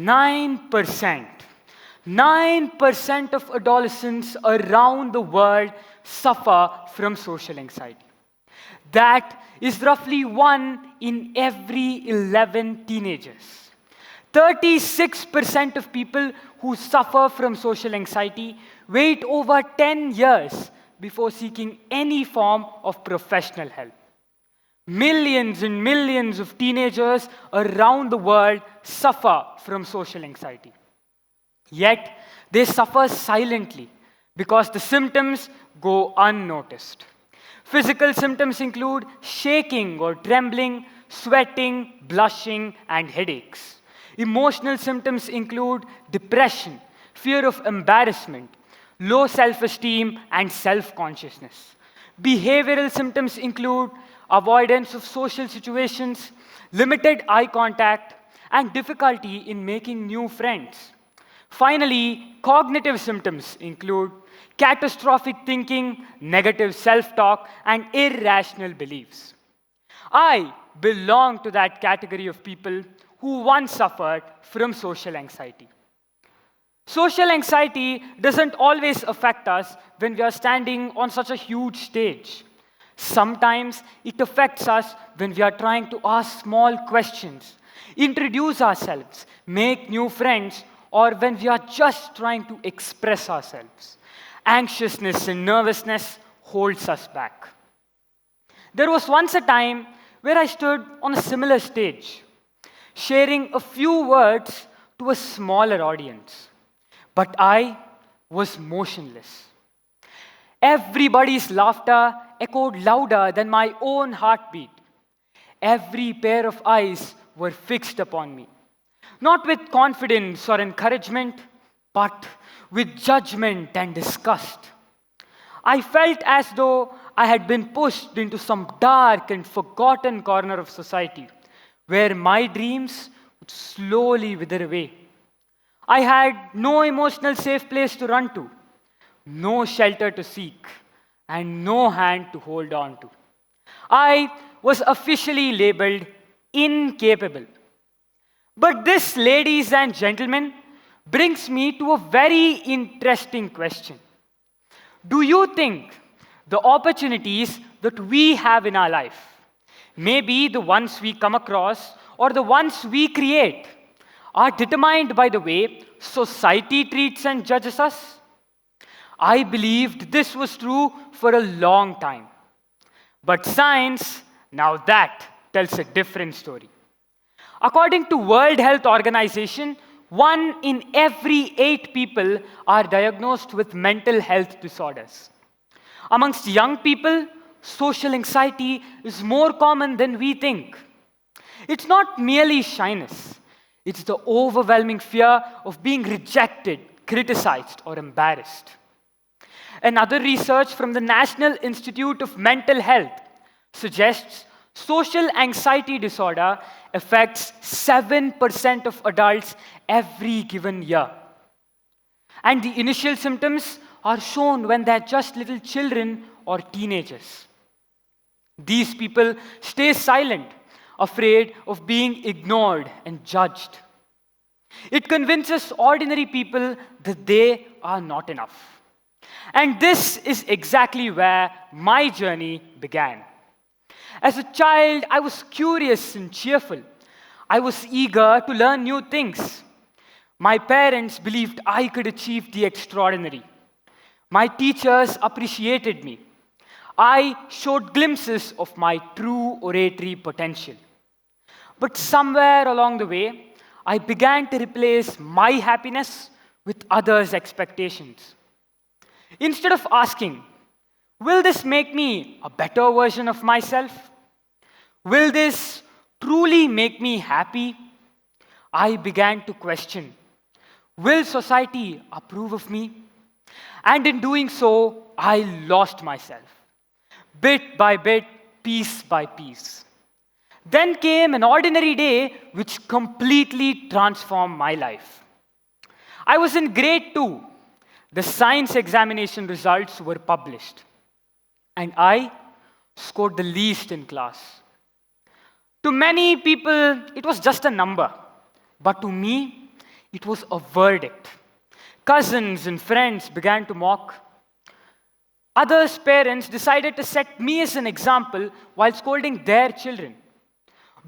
9%. 9% of adolescents around the world suffer from social anxiety. That is roughly 1 in every 11 teenagers. 36% of people who suffer from social anxiety wait over 10 years before seeking any form of professional help. Millions and millions of teenagers around the world suffer from social anxiety. Yet, they suffer silently because the symptoms go unnoticed. Physical symptoms include shaking or trembling, sweating, blushing, and headaches. Emotional symptoms include depression, fear of embarrassment, low self-esteem, and self-consciousness. Behavioral symptoms include avoidance of social situations, limited eye contact, and difficulty in making new friends. Finally, cognitive symptoms include catastrophic thinking, negative self-talk, and irrational beliefs. I belong to that category of people who once suffered from social anxiety. Social anxiety doesn't always affect us when we are standing on such a huge stage. Sometimes it affects us when we are trying to ask small questions, introduce ourselves, make new friends, or when we are just trying to express ourselves. Anxiousness and nervousness holds us back. There was once a time where I stood on a similar stage, sharing a few words to a smaller audience. But I was motionless. Everybody's laughter echoed louder than my own heartbeat. Every pair of eyes were fixed upon me. Not with confidence or encouragement, but with judgment and disgust. I felt as though I had been pushed into some dark and forgotten corner of society, where my dreams would slowly wither away. I had no emotional safe place to run to, no shelter to seek, and no hand to hold on to. I was officially labeled incapable. But this, ladies and gentlemen, brings me to a very interesting question. Do you think the opportunities that we have in our life, maybe the ones we come across or the ones we create, are determined by the way society treats and judges us? I believed this was true for a long time. But science, now that tells a different story. According to World Health Organization, 1 in every 8 people are diagnosed with mental health disorders. Amongst young people, social anxiety is more common than we think. It's not merely shyness. It's the overwhelming fear of being rejected, criticized, or embarrassed. Another research from the National Institute of Mental Health suggests social anxiety disorder affects 7% of adults every given year. And the initial symptoms are shown when they're just little children or teenagers. These people stay silent, afraid of being ignored and judged. It convinces ordinary people that they are not enough. And this is exactly where my journey began. As a child, I was curious and cheerful. I was eager to learn new things. My parents believed I could achieve the extraordinary. My teachers appreciated me. I showed glimpses of my true oratory potential. But somewhere along the way, I began to replace my happiness with others' expectations. Instead of asking, will this make me a better version of myself? Will this truly make me happy? I began to question, will society approve of me? And in doing so, I lost myself. Bit by bit, piece by piece. Then came an ordinary day which completely transformed my life. I was in grade 2. The science examination results were published. And I scored the least in class. To many people, it was just a number. But to me, It was a verdict. Cousins and friends began to mock. Others' parents decided to set me as an example while scolding their children.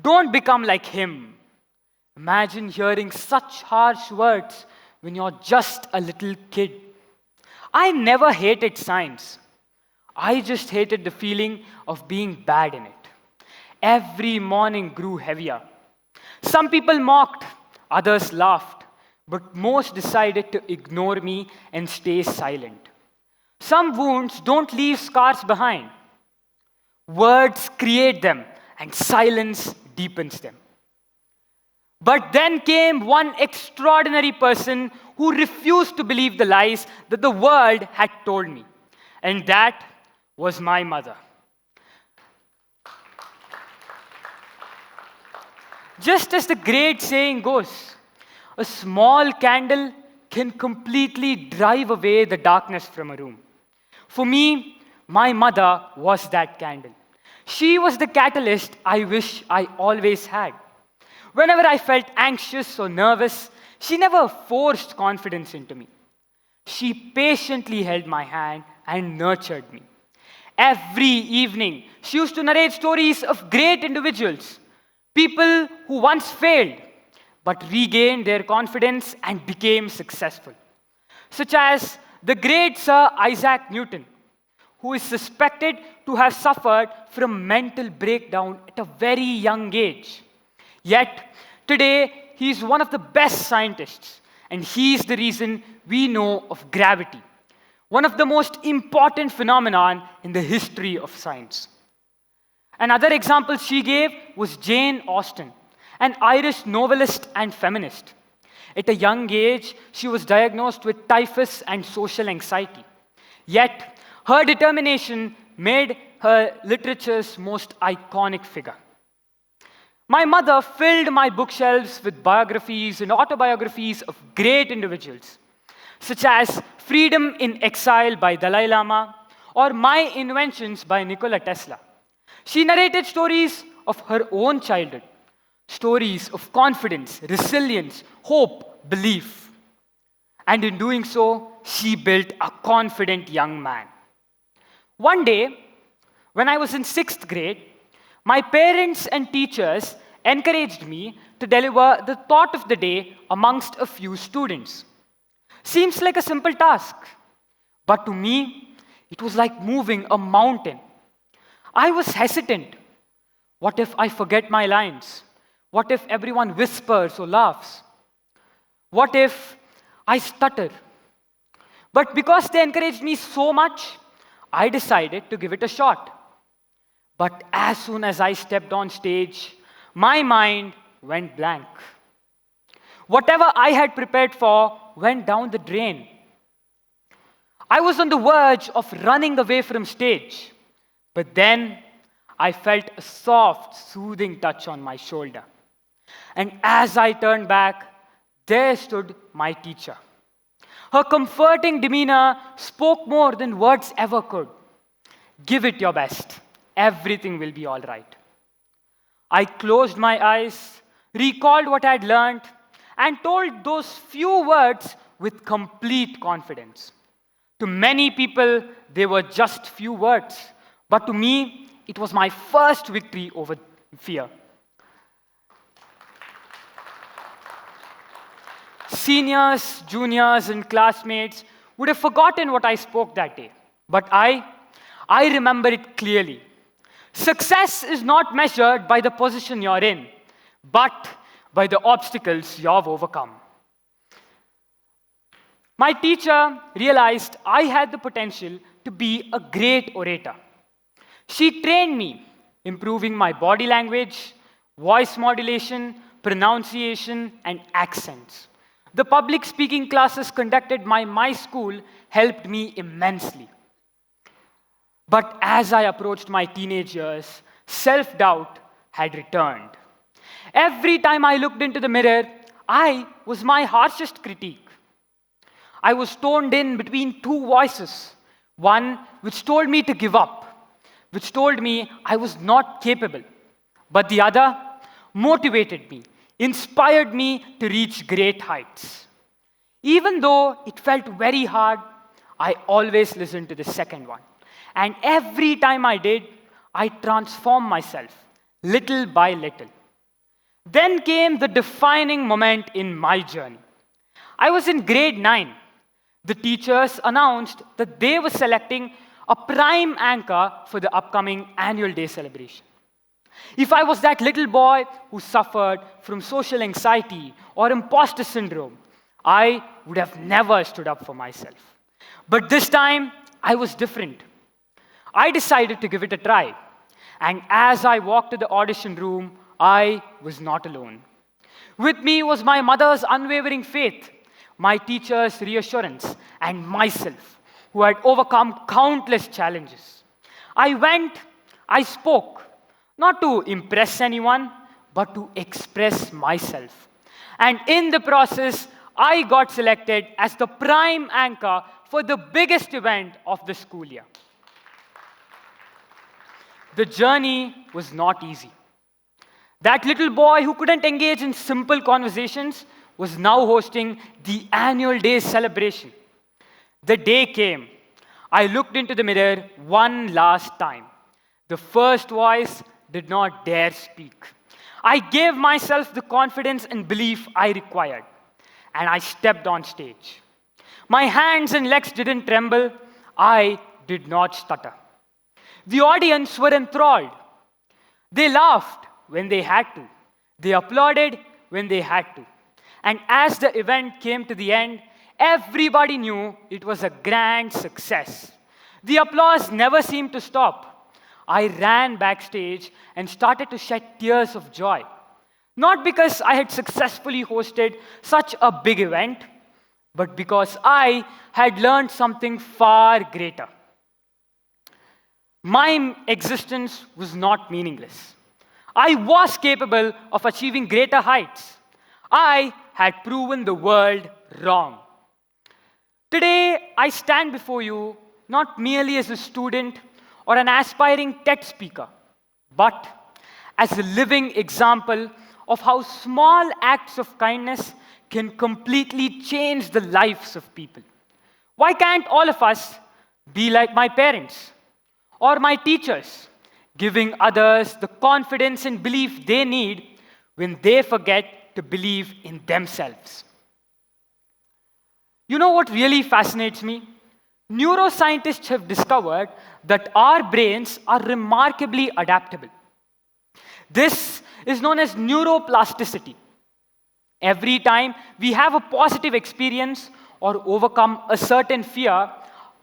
Don't become like him. Imagine hearing such harsh words when you're just a little kid. I never hated science. I just hated the feeling of being bad in it. Every morning grew heavier. Some people mocked, others laughed, but most decided to ignore me and stay silent. Some wounds don't leave scars behind. Words create them, and silence deepens them. But then came one extraordinary person who refused to believe the lies that the world had told me. And that was my mother. Just as the great saying goes, a small candle can completely drive away the darkness from a room. For me, my mother was that candle. She was the catalyst I wish I always had. Whenever I felt anxious or nervous, she never forced confidence into me. She patiently held my hand and nurtured me. Every evening, she used to narrate stories of great individuals, people who once failed but regained their confidence and became successful, such as the great Sir Isaac Newton, who is suspected to have suffered from mental breakdown at a very young age. Yet, today, he is one of the best scientists, and he is the reason we know of gravity, one of the most important phenomenon in the history of science. Another example she gave was Jane Austen, an Irish novelist and feminist. At a young age, she was diagnosed with typhus and social anxiety. Yet, her determination made her literature's most iconic figure. My mother filled my bookshelves with biographies and autobiographies of great individuals, such as Freedom in Exile by Dalai Lama or My Inventions by Nikola Tesla. She narrated stories of her own childhood, stories of confidence, resilience, hope, belief. And in doing so, she built a confident young man. One day, when I was in 6th grade, my parents and teachers encouraged me to deliver the thought of the day amongst a few students. Seems like a simple task, but to me, it was like moving a mountain. I was hesitant. What if I forget my lines? What if everyone whispers or laughs? What if I stutter? But because they encouraged me so much, I decided to give it a shot. But as soon as I stepped on stage, my mind went blank. Whatever I had prepared for went down the drain. I was on the verge of running away from stage, but then I felt a soft, soothing touch on my shoulder. And as I turned back, there stood my teacher. Her comforting demeanor spoke more than words ever could. Give it your best. Everything will be all right. I closed my eyes, recalled what I had learned, and told those few words with complete confidence. To many people, they were just few words, but to me, it was my first victory over fear. Seniors, juniors, and classmates would have forgotten what I spoke that day, but I remember it clearly. Success is not measured by the position you're in, but by the obstacles you've overcome. My teacher realized I had the potential to be a great orator. She trained me, improving my body language, voice modulation, pronunciation, and accents. The public speaking classes conducted by my school helped me immensely. But as I approached my teenage years, self-doubt had returned. Every time I looked into the mirror, I was my harshest critique. I was torn in between two voices, one which told me to give up, which told me I was not capable, but the other motivated me, inspired me to reach great heights. Even though it felt very hard, I always listened to the second one. And every time I did, I transformed myself, little by little. Then came the defining moment in my journey. I was in grade 9. The teachers announced that they were selecting a prime anchor for the upcoming annual day celebration. If I was that little boy who suffered from social anxiety or imposter syndrome, I would have never stood up for myself. But this time, I was different. I decided to give it a try. And as I walked to the audition room, I was not alone. With me was my mother's unwavering faith, my teacher's reassurance, and myself, who had overcome countless challenges. I spoke, not to impress anyone, but to express myself. And in the process, I got selected as the prime anchor for the biggest event of the school year. The journey was not easy. That little boy who couldn't engage in simple conversations was now hosting the annual day celebration. The day came. I looked into the mirror one last time. The first voice did not dare speak. I gave myself the confidence and belief I required, and I stepped on stage. My hands and legs didn't tremble. I did not stutter. The audience were enthralled. They laughed when they had to. They applauded when they had to. And as the event came to the end, everybody knew it was a grand success. The applause never seemed to stop. I ran backstage and started to shed tears of joy. Not because I had successfully hosted such a big event, but because I had learned something far greater. My existence was not meaningless. I was capable of achieving greater heights. I had proven the world wrong. Today, I stand before you not merely as a student or an aspiring TED speaker, but as a living example of how small acts of kindness can completely change the lives of people. Why can't all of us be like my parents or my teachers, giving others the confidence and belief they need when they forget to believe in themselves? You know what really fascinates me? Neuroscientists have discovered that our brains are remarkably adaptable. This is known as neuroplasticity. Every time we have a positive experience or overcome a certain fear,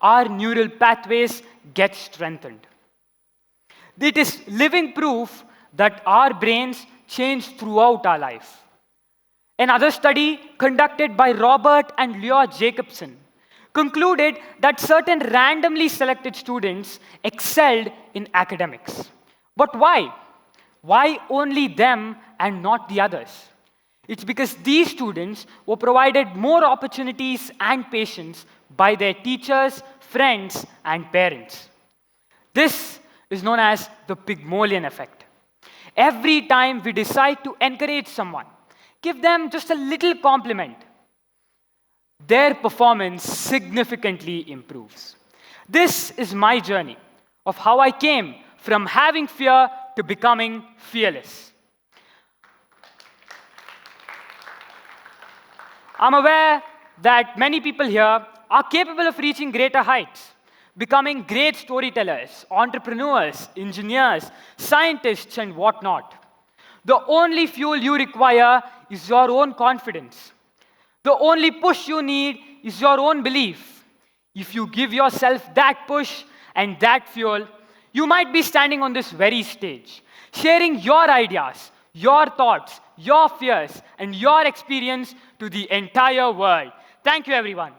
our neural pathways get strengthened. It is living proof that our brains change throughout our life. Another study conducted by Robert and Leo Jacobson concluded that certain randomly selected students excelled in academics. But why? Why only them and not the others? It's because these students were provided more opportunities and patience by their teachers, friends, and parents. This is known as the Pygmalion effect. Every time we decide to encourage someone, give them just a little compliment, their performance significantly improves. This is my journey of how I came from having fear to becoming fearless. I'm aware that many people here are capable of reaching greater heights, becoming great storytellers, entrepreneurs, engineers, scientists, and whatnot. The only fuel you require is your own confidence. The only push you need is your own belief. If you give yourself that push and that fuel, you might be standing on this very stage, sharing your ideas, your thoughts, your fears, and your experience to the entire world. Thank you, everyone.